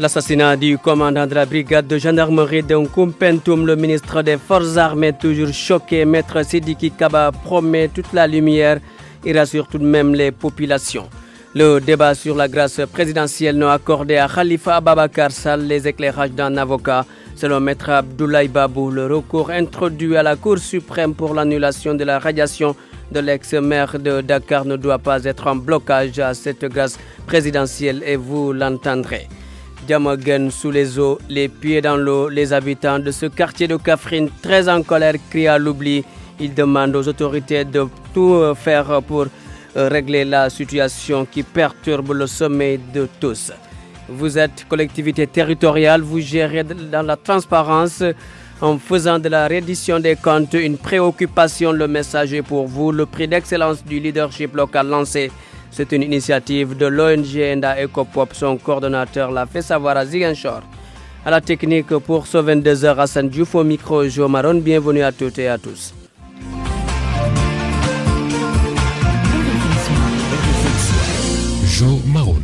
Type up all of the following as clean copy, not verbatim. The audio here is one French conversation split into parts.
L'assassinat du commandant de la brigade de gendarmerie de Nkumpentum, le ministre des Forces armées, toujours choqué, Maître Sidiki Kaba promet toute la lumière et rassure tout de même les populations. Le débat sur la grâce présidentielle non accordée à Khalifa Ababakar Sall, les éclairages d'un avocat. Selon Maître Abdoulaye Babou, le recours introduit à la Cour suprême pour l'annulation de la radiation de l'ex-maire de Dakar ne doit pas être un blocage à cette grâce présidentielle et vous l'entendrez. Diamaguène sous les eaux, les pieds dans l'eau, les habitants de ce quartier de Kaffrine, très en colère, crient à l'oubli. Ils demandent aux autorités de tout faire pour régler la situation qui perturbe le sommeil de tous. Vous êtes collectivité territoriale, vous gérez dans la transparence en faisant de la reddition des comptes une préoccupation. Le message est pour vous. Le prix d'excellence du leadership local lancé. C'est une initiative de l'ONG Enda Ecopop. Son coordonnateur l'a fait savoir à Ziguinchor. À la technique pour ce 22h, Hassan Diouf au micro, Jo Maron. Bienvenue à toutes et à tous.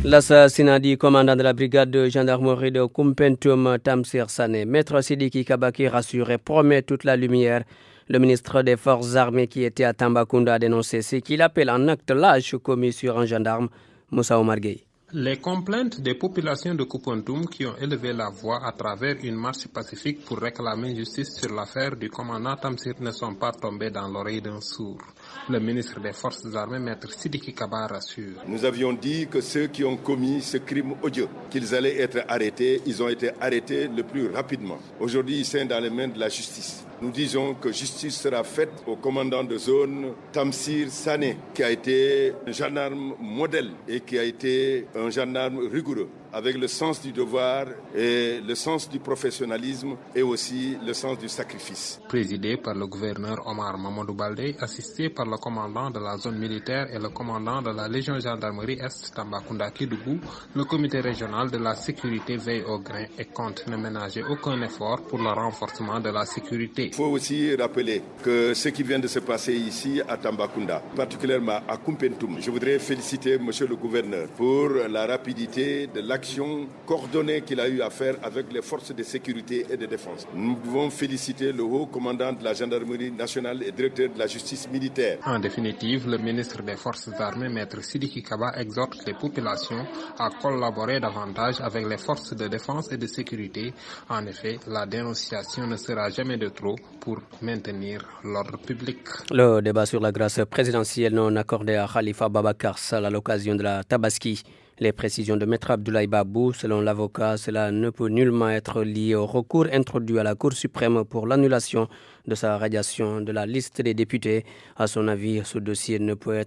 L'assassinat du commandant de la brigade de gendarmerie de Kumpentum, Tamsir Sané. Maître Sidiki Kabaki rassure et promet toute la lumière. Le ministre des Forces armées qui était à Tambacounda a dénoncé ce qu'il appelle un acte lâche commis sur un gendarme, Moussa Omar Gueye. Les complaintes des populations de Kumpentum qui ont élevé la voix à travers une marche pacifique pour réclamer justice sur l'affaire du commandant Tamsir ne sont pas tombées dans l'oreille d'un sourd. Le ministre des Forces armées, Maître Sidiki Kaba, rassure. Nous avions dit que ceux qui ont commis ce crime odieux, qu'ils allaient être arrêtés, ils ont été arrêtés le plus rapidement. Aujourd'hui, ils sont dans les mains de la justice. Nous disons que justice sera faite au commandant de zone Tamsir Sané, qui a été un gendarme modèle et qui a été un gendarme rigoureux, avec le sens du devoir et le sens du professionnalisme et aussi le sens du sacrifice. Présidé par le gouverneur Omar Mamadou Baldé, assisté par le commandant de la zone militaire et le commandant de la Légion gendarmerie Est Tambacounda Kédougou, le comité régional de la sécurité veille au grain et compte ne ménager aucun effort pour le renforcement de la sécurité. Il faut aussi rappeler que ce qui vient de se passer ici à Tambacounda, particulièrement à Kumpentum, je voudrais féliciter monsieur le gouverneur pour la rapidité de l'action coordonnée qu'il a eu à faire avec les forces de sécurité et de défense. Nous devons féliciter le haut commandant de la gendarmerie nationale et directeur de la justice militaire. En définitive, le ministre des Forces armées, Maître Sidiki Kaba, exhorte les populations à collaborer davantage avec les forces de défense et de sécurité. En effet, la dénonciation ne sera jamais de trop pour maintenir l'ordre public. Le débat sur la grâce présidentielle non accordée à Khalifa Ababakar Sall à l'occasion de la Tabaski. Les précisions de Maître Abdoulaye Babou, selon l'avocat, cela ne peut nullement être lié au recours introduit à la Cour suprême pour l'annulation de sa radiation de la liste des députés. À son avis, ce dossier ne peut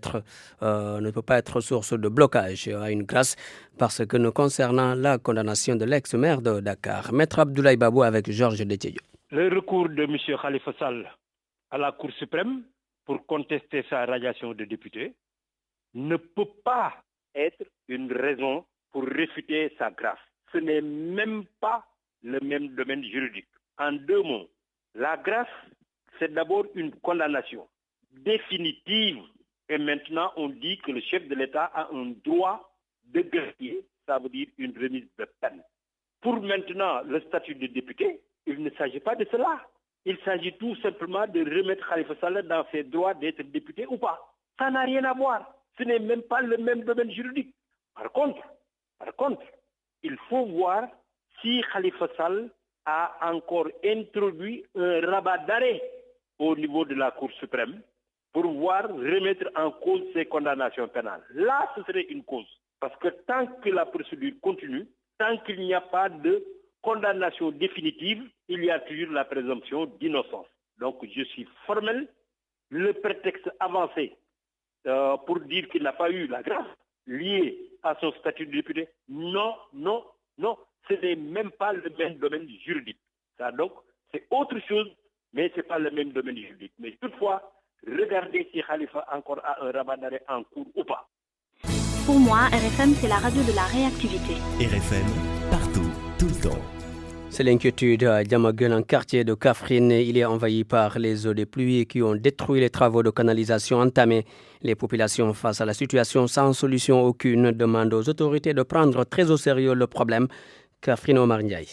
pas être source de blocage à une grâce parce que nous concernant la condamnation de l'ex-maire de Dakar. Maître Abdoulaye Babou avec Georges Déthiédio. Le recours de M. Khalifa Sall à la Cour suprême pour contester sa radiation de député ne peut pas être une raison pour réfuter sa grâce. Ce n'est même pas le même domaine juridique. En deux mots, la grâce, c'est d'abord une condamnation définitive. Et maintenant, on dit que le chef de l'État a un droit de greffier, ça veut dire une remise de peine. Pour maintenant le statut de député, il ne s'agit pas de cela. Il s'agit tout simplement de remettre Khalifa Sall dans ses droits d'être député ou pas. Ça n'a rien à voir. Ce n'est même pas le même domaine juridique. Par contre, il faut voir si Khalifa Sall a encore introduit un rabat d'arrêt au niveau de la Cour suprême pour voir remettre en cause ses condamnations pénales. Là, ce serait une cause. Parce que tant que la procédure continue, tant qu'il n'y a pas de condamnation définitive, il y a toujours la présomption d'innocence. Donc, je suis formel. Le prétexte avancé pour dire qu'il n'a pas eu la grâce liée à son statut de député, non, ce n'est même pas le même domaine juridique. Ça, donc, c'est autre chose, mais ce n'est pas le même domaine juridique. Mais toutefois, regardez si Khalifa encore a un rabat d'arrêt en cours ou pas. Pour moi, RFM, c'est la radio de la réactivité. RFM, partout, tout le temps. C'est l'inquiétude à Diamaguène, en quartier de Kaffrine. Il est envahi par les eaux des pluies qui ont détruit les travaux de canalisation entamés. Les populations, face à la situation sans solution aucune, demandent aux autorités de prendre très au sérieux le problème. Kaffrine Omar Ndiaye.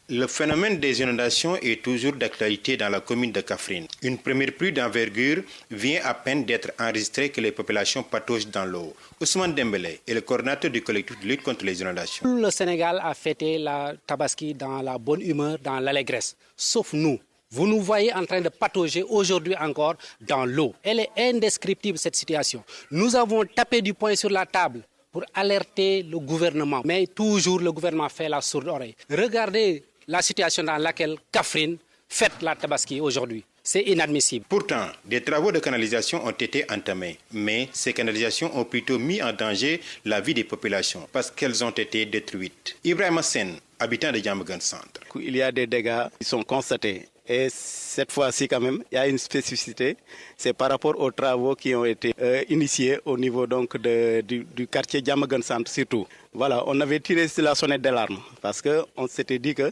Le phénomène des inondations est toujours d'actualité dans la commune de Kaffrine. Une première pluie d'envergure vient à peine d'être enregistrée que les populations pataugent dans l'eau. Ousmane Dembélé est le coordinateur du collectif de lutte contre les inondations. Le Sénégal a fêté la Tabaski dans la bonne humeur, dans l'allégresse, sauf nous. Vous nous voyez en train de patauger aujourd'hui encore dans l'eau. Elle est indescriptible cette situation. Nous avons tapé du poing sur la table pour alerter le gouvernement. Mais toujours le gouvernement fait la sourde oreille. Regardez la situation dans laquelle Kaffrine fête la Tabaski aujourd'hui. C'est inadmissible. Pourtant, des travaux de canalisation ont été entamés, mais ces canalisations ont plutôt mis en danger la vie des populations parce qu'elles ont été détruites. Ibrahim Sen, habitant de Diamaguène Centre. Il y a des dégâts qui sont constatés. Et cette fois-ci, quand même, il y a une spécificité. C'est par rapport aux travaux qui ont été initiés au niveau donc du quartier Diamaguène Centre surtout. Voilà, on avait tiré la sonnette d'alarme parce qu'on s'était dit que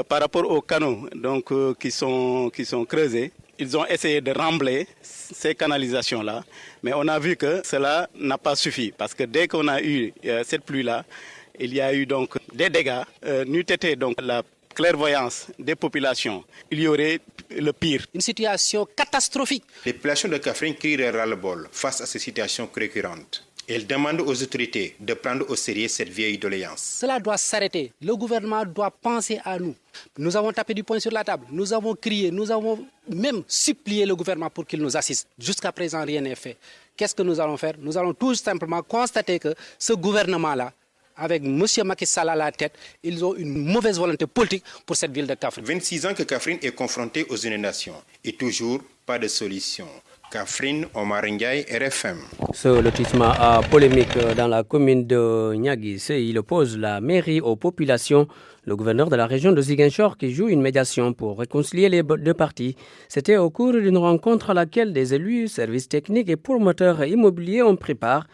par rapport aux canaux donc, qui sont creusés, ils ont essayé de rembler ces canalisations-là. Mais on a vu que cela n'a pas suffi parce que dès qu'on a eu cette pluie-là, il y a eu donc des dégâts. N'eût été donc la clairvoyance des populations, il y aurait le pire. Une situation catastrophique. Les populations de Kaffrine crient ras-le-bol face à ces situations récurrentes. Elles demandent aux autorités de prendre au sérieux cette vieille doléance. Cela doit s'arrêter. Le gouvernement doit penser à nous. Nous avons tapé du poing sur la table, nous avons crié, nous avons même supplié le gouvernement pour qu'il nous assiste. Jusqu'à présent, rien n'est fait. Qu'est-ce que nous allons faire? Nous allons tout simplement constater que ce gouvernement-là, avec M. Macky Sall à la tête, ils ont une mauvaise volonté politique pour cette ville de Kaffrine. 26 ans que Kaffrine est confrontée aux inondations et toujours pas de solution. Kaffrine, Omar Ndiaye, RFM. Ce lotissement a polémique dans la commune de Niaguis. Il oppose la mairie aux populations. Le gouverneur de la région de Ziguinchor qui joue une médiation pour réconcilier les deux parties. C'était au cours d'une rencontre à laquelle des élus, services techniques et promoteurs immobiliers ont pris part.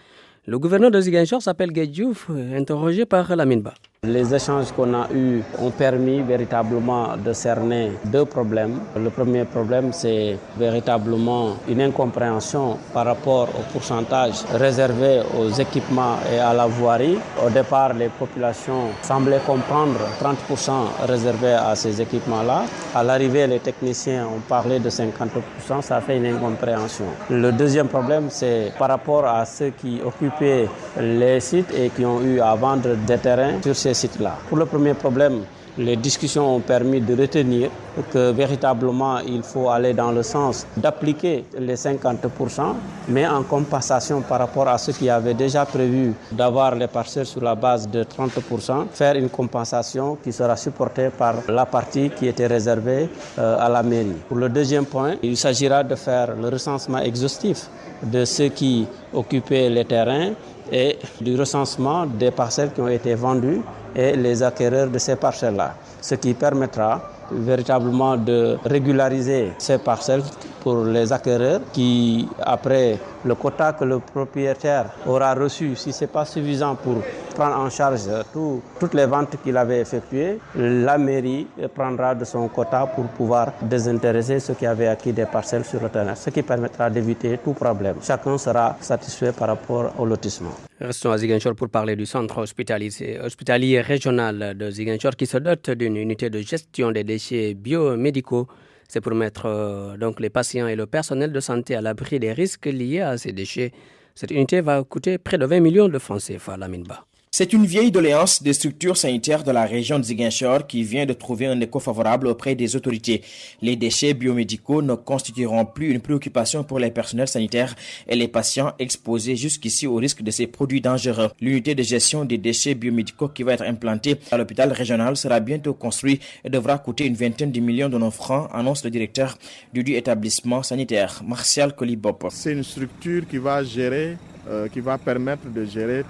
Le gouverneur de Ziguinchor s'appelle Guedjouf, interrogé par Laminba. Les échanges qu'on a eus ont permis véritablement de cerner deux problèmes. Le premier problème, c'est véritablement une incompréhension par rapport au pourcentage réservé aux équipements et à la voirie. Au départ, les populations semblaient comprendre 30% réservés à ces équipements-là. À l'arrivée, les techniciens ont parlé de 50%, ça fait une incompréhension. Le deuxième problème, c'est par rapport à ceux qui occupaient les sites et qui ont eu à vendre des terrains sur ces sites-là. Pour le premier problème, les discussions ont permis de retenir que véritablement il faut aller dans le sens d'appliquer les 50%, mais en compensation par rapport à ceux qui avaient déjà prévu d'avoir les parcelles sur la base de 30%, faire une compensation qui sera supportée par la partie qui était réservée à la mairie. Pour le deuxième point, il s'agira de faire le recensement exhaustif de ceux qui occupaient les terrains et du recensement des parcelles qui ont été vendues et les acquéreurs de ces parcelles-là, ce qui permettra véritablement de régulariser ces parcelles pour les acquéreurs qui, après le quota que le propriétaire aura reçu, si ce n'est pas suffisant pour prendre en charge toutes les ventes qu'il avait effectuées, la mairie prendra de son quota pour pouvoir désintéresser ceux qui avaient acquis des parcelles sur le terrain, ce qui permettra d'éviter tout problème. Chacun sera satisfait par rapport au lotissement. Restons à Ziguinchor pour parler du centre hospitalier régional de Ziguinchor qui se dote d'une unité de gestion des déchets biomédicaux. C'est pour mettre donc les patients et le personnel de santé à l'abri des risques liés à ces déchets. Cette unité va coûter près de 20 millions de francs CFA, Laminba. C'est une vieille doléance des structures sanitaires de la région de Ziguinchor qui vient de trouver un écho favorable auprès des autorités. Les déchets biomédicaux ne constitueront plus une préoccupation pour les personnels sanitaires et les patients exposés jusqu'ici au risque de ces produits dangereux. L'unité de gestion des déchets biomédicaux qui va être implantée à l'hôpital régional sera bientôt construite et devra coûter une vingtaine de millions de nos francs, annonce le directeur du dit établissement sanitaire, Martial Kolibop. C'est une structure qui va permettre de gérer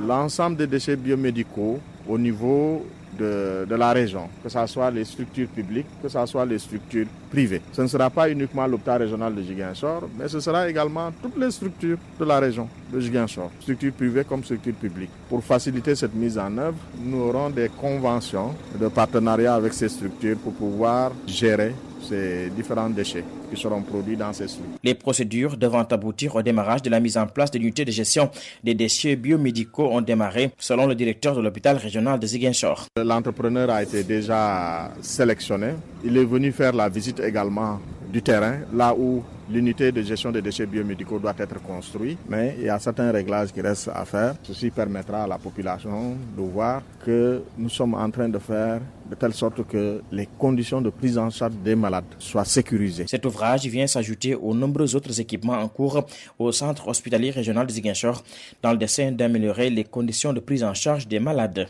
l'ensemble des déchets biomédicaux au niveau de la région, que ce soit les structures publiques, que ce soit les structures privées. Ce ne sera pas uniquement l'hôpital régional de Ziguinchor, mais ce sera également toutes les structures de la région de Ziguinchor, structures privées comme structures publiques. Pour faciliter cette mise en œuvre, nous aurons des conventions de partenariat avec ces structures pour pouvoir gérer ces différents déchets qui seront produits dans ces slurs. Les procédures devant aboutir au démarrage de la mise en place de l'unité de gestion des déchets biomédicaux ont démarré, selon le directeur de l'hôpital régional de Ziguinchor. L'entrepreneur a été déjà sélectionné. Il est venu faire la visite également du terrain, là où l'unité de gestion des déchets biomédicaux doit être construite, mais il y a certains réglages qui restent à faire. Ceci permettra à la population de voir que nous sommes en train de faire de telle sorte que les conditions de prise en charge des malades soient sécurisées. Cet ouvrage vient s'ajouter aux nombreux autres équipements en cours au centre hospitalier régional de Ziguinchor dans le dessein d'améliorer les conditions de prise en charge des malades.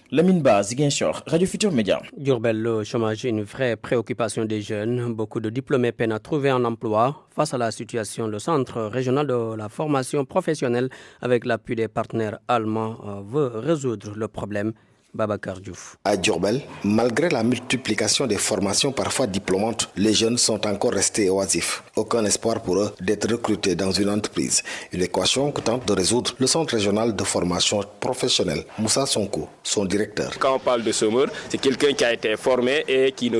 Lamine Ba, Ziguinchor, Radio Futur Média. Diourbel, le chômage est une vraie préoccupation des jeunes. Beaucoup de diplômés peinent à trouver un emploi. Face à la situation, le Centre régional de la formation professionnelle, avec l'appui des partenaires allemands, veut résoudre le problème. Babacar Diouf. À Diourbel, malgré la multiplication des formations parfois diplômantes, les jeunes sont encore restés oisifs. Aucun espoir pour eux d'être recrutés dans une entreprise. Une équation que tente de résoudre le Centre régional de formation professionnelle. Moussa Sonko, son directeur. Quand on parle de chômeur, c'est quelqu'un qui a été formé et qui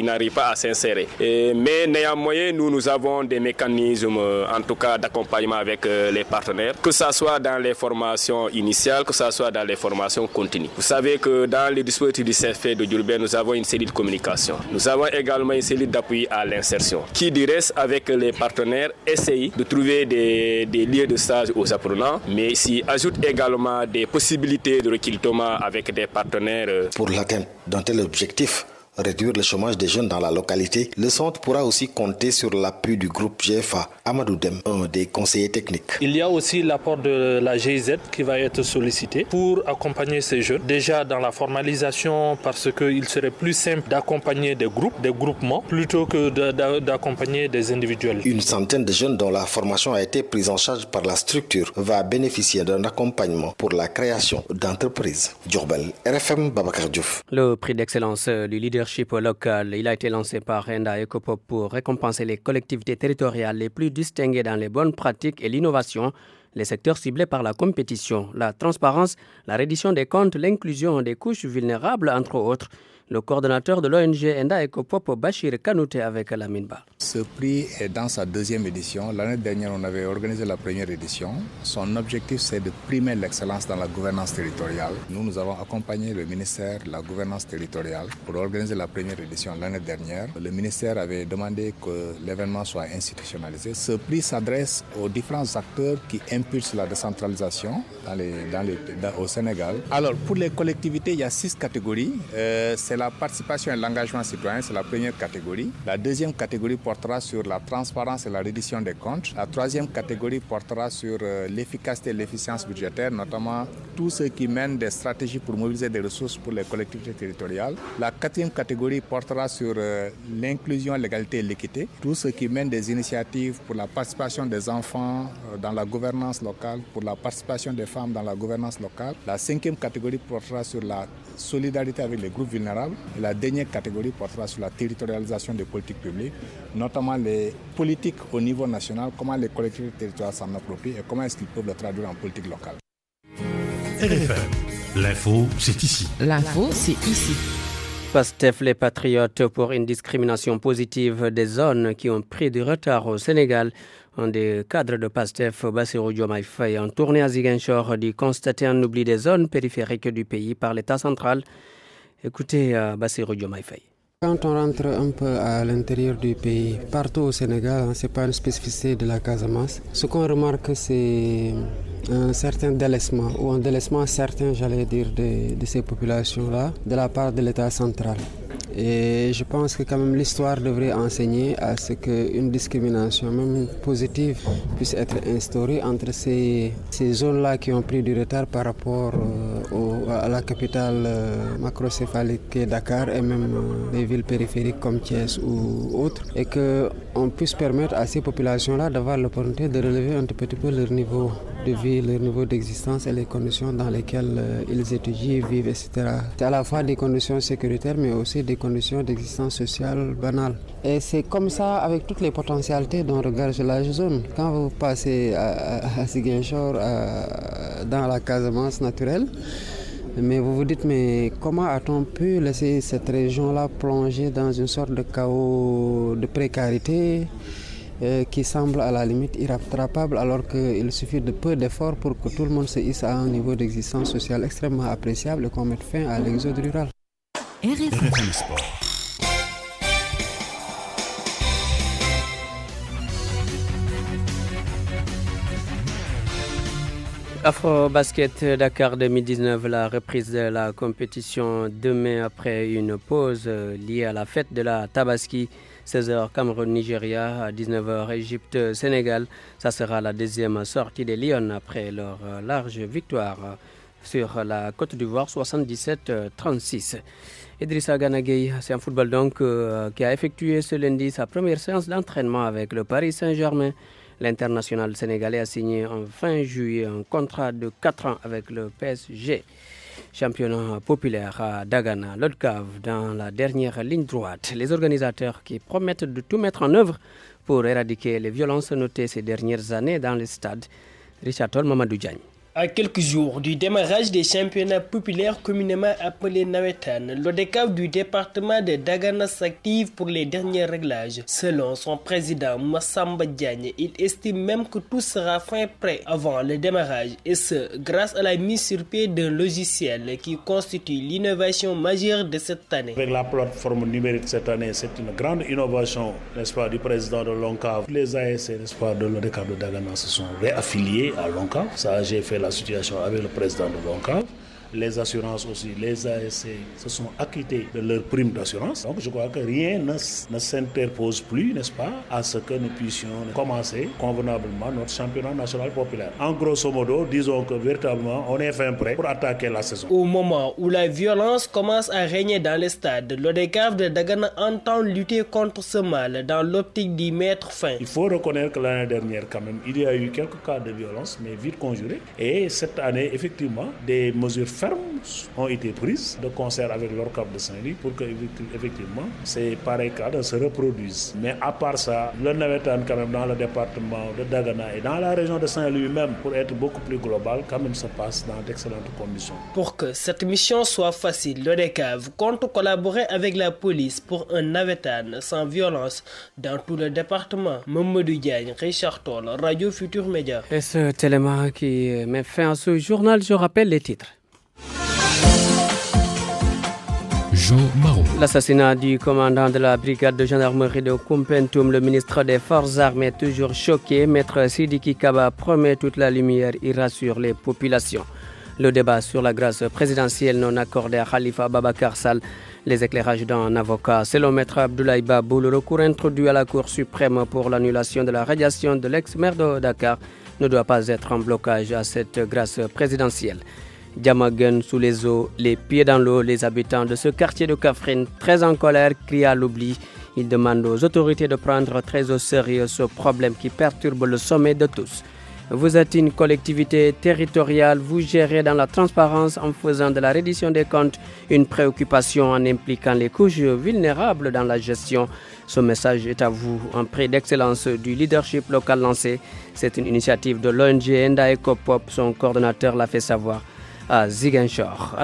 n'arrive pas à s'insérer. Mais néanmoins, nous avons des mécanismes, en tout cas d'accompagnement avec les partenaires, que ce soit dans les formations initiales, que ce soit dans les formations continues. Vous savez que dans les dispositifs du CFP de Diourbel, nous avons une cellule de communication. Nous avons également une cellule d'appui à l'insertion qui, du reste, avec les partenaires, essaye de trouver des lieux de stage aux apprenants, mais s'y ajoute également des possibilités de recrutement avec des partenaires. Pour l'atteinte d'un tel objectif, réduire le chômage des jeunes dans la localité, le centre pourra aussi compter sur l'appui du groupe GFA, Amadou Dem, un des conseillers techniques. Il y a aussi l'apport de la GIZ qui va être sollicité pour accompagner ces jeunes. Déjà dans la formalisation, parce qu'il serait plus simple d'accompagner des groupes, des groupements, plutôt que d'accompagner des individuels. Une centaine de jeunes dont la formation a été prise en charge par la structure va bénéficier d'un accompagnement pour la création d'entreprises. Diourbel, RFM, Babacar Diouf. Le prix d'excellence du leadership local, il a été lancé par Enda Ecopop pour récompenser les collectivités territoriales les plus distinguées dans les bonnes pratiques et l'innovation, les secteurs ciblés par la compétition, la transparence, la reddition des comptes, l'inclusion des couches vulnérables, entre autres. Le coordonnateur de l'ONG Enda Ecopop, Bachir Kanouté, avec Lamine Ba. Ce prix est dans sa deuxième édition. L'année dernière, on avait organisé la première édition. Son objectif, c'est de primer l'excellence dans la gouvernance territoriale. Nous avons accompagné le ministère de la gouvernance territoriale pour organiser la première édition l'année dernière. Le ministère avait demandé que l'événement soit institutionnalisé. Ce prix s'adresse aux différents acteurs qui impulsent la décentralisation au Sénégal. Alors, pour les collectivités, il y a 6 catégories. C'est la participation et l'engagement citoyen, c'est la première catégorie. La deuxième catégorie portera sur la transparence et la reddition des comptes. La troisième catégorie portera sur l'efficacité et l'efficience budgétaire, notamment tous ceux qui mènent des stratégies pour mobiliser des ressources pour les collectivités territoriales. La quatrième catégorie portera sur l'inclusion, l'égalité et l'équité, tous ceux qui mènent des initiatives pour la participation des enfants dans la gouvernance locale, pour la participation des femmes dans la gouvernance locale. La cinquième catégorie portera sur la solidarité avec les groupes vulnérables. Et la dernière catégorie portera sur la territorialisation des politiques publiques, notamment les politiques au niveau national, comment les collectivités territoriales s'en approprient et comment est-ce qu'ils peuvent le traduire en politique locale. RFM, l'info, c'est ici. L'info, c'est ici. PASTEF, les patriotes pour une discrimination positive des zones qui ont pris du retard au Sénégal. Un des cadres de PASTEF, Bassirou Diomaye Faye, en tournée à Ziguinchor, dit constater un oubli des zones périphériques du pays par l'État central. Écoutez Bassirou Diomaye Faye. Quand on rentre un peu à l'intérieur du pays, partout au Sénégal, ce n'est pas une spécificité de la Casamance. Ce qu'on remarque, c'est un certain délaissement, ou un délaissement certain, j'allais dire, de ces populations-là, de la part de l'État central. Et je pense que quand même l'histoire devrait enseigner à ce qu'une discrimination, même positive, puisse être instaurée entre ces zones-là qui ont pris du retard par rapport à la capitale macrocéphalique qui est Dakar et même les villes périphériques comme Thiès ou autres, et qu'on puisse permettre à ces populations-là d'avoir l'opportunité de relever un tout petit peu leur niveau de vie, leur niveau d'existence et les conditions dans lesquelles ils étudient, vivent, etc. C'est à la fois des conditions sécuritaires mais aussi des conditions d'existence sociale banales. Et c'est comme ça avec toutes les potentialités dont regorge la zone. Quand vous passez à Ziguinchor, dans la Casamance naturelle, Mais vous vous dites, mais comment a-t-on pu laisser cette région-là plonger dans une sorte de chaos de précarité qui semble à la limite irrattrapable, alors qu'il suffit de peu d'efforts pour que tout le monde se hisse à un niveau d'existence sociale extrêmement appréciable et qu'on mette fin à l'exode rural. RFM Sport. Afro-Basket Dakar 2019, la reprise de la compétition demain après une pause liée à la fête de la Tabaski. 16h Cameroun-Nigeria, à 19h Égypte-Sénégal. Ça sera la deuxième sortie des Lions après leur large victoire sur la Côte d'Ivoire 77-36. Idrissa Gana Gueye, c'est un football donc qui a effectué ce lundi sa première séance d'entraînement avec le Paris Saint-Germain. L'international sénégalais a signé en fin juillet un contrat de 4 ans avec le PSG. Championnat populaire à Dagana, l'ODCAV dans la dernière ligne droite. Les organisateurs qui promettent de tout mettre en œuvre pour éradiquer les violences notées ces dernières années dans les stades. Richard Toll, Mamadou Diagne. À quelques jours du démarrage des championnats populaires communément appelés Nawetan, l'ODCAV du département de Dagana s'active pour les derniers réglages. Selon son président Massamba Diagne, il estime même que tout sera fin prêt avant le démarrage, et ce, grâce à la mise sur pied d'un logiciel qui constitue l'innovation majeure de cette année. Avec la plateforme numérique cette année, c'est une grande innovation, n'est-ce pas, du président de l'ONCAV. Les ASC, n'est-ce pas, de l'ODCAV de Dagana se sont réaffiliés à l'ONCAV. Ça, j'ai fait la situation avec le président de l'ONCAV. Les assurances aussi, les ASC se sont acquittés de leur prime d'assurance. Donc je crois que rien ne s'interpose plus, n'est-ce pas, à ce que nous puissions commencer convenablement notre championnat national populaire. En grosso modo, disons que véritablement, on est fin prêt pour attaquer la saison. Au moment où la violence commence à régner dans les stades, l'ODCAV de Dagana entend lutter contre ce mal dans l'optique d'y mettre fin. Il faut reconnaître que l'année dernière, quand même, il y a eu quelques cas de violence, mais vite conjurés. Et cette année, effectivement, des mesures fermes ont été prises de concert avec l'ORCAV de Saint-Louis pour que effectivement ces pareils cas ne se reproduisent. Mais à part ça, le Nawetan quand même dans le département de Dagana et dans la région de Saint-Louis même, pour être beaucoup plus global, quand même se passe dans d'excellentes conditions. Pour que cette mission soit facile, l'ODCAV compte collaborer avec la police pour un Nawetan sans violence dans tout le département. Mamadou Diagne, Richard Toll, Radio Futur Média. Et ce téléma qui met fin à ce journal, je rappelle les titres. L'assassinat du commandant de la brigade de gendarmerie de Kumpentum, le ministre des Forces armées, toujours choqué. Maître Sidiki Kaba promet toute la lumière et rassure les populations. Le débat sur la grâce présidentielle non accordée à Khalifa Babakar Sall. Les éclairages d'un avocat. Selon Maître Abdoulaye Babou, le recours introduit à la Cour suprême pour l'annulation de la radiation de l'ex-maire de Dakar ne doit pas être un blocage à cette grâce présidentielle. Diamaguène sous les eaux, les pieds dans l'eau, les habitants de ce quartier de Kaffrine, très en colère, crient à l'oubli. Ils demandent aux autorités de prendre très au sérieux ce problème qui perturbe le sommeil de tous. Vous êtes une collectivité territoriale, vous gérez dans la transparence en faisant de la reddition des comptes une préoccupation en impliquant les couches vulnérables dans la gestion. Ce message est à vous, un prix d'excellence du leadership local lancé. C'est une initiative de l'ONG Enda Ecopop, son coordonnateur l'a fait savoir à Ziguinchor.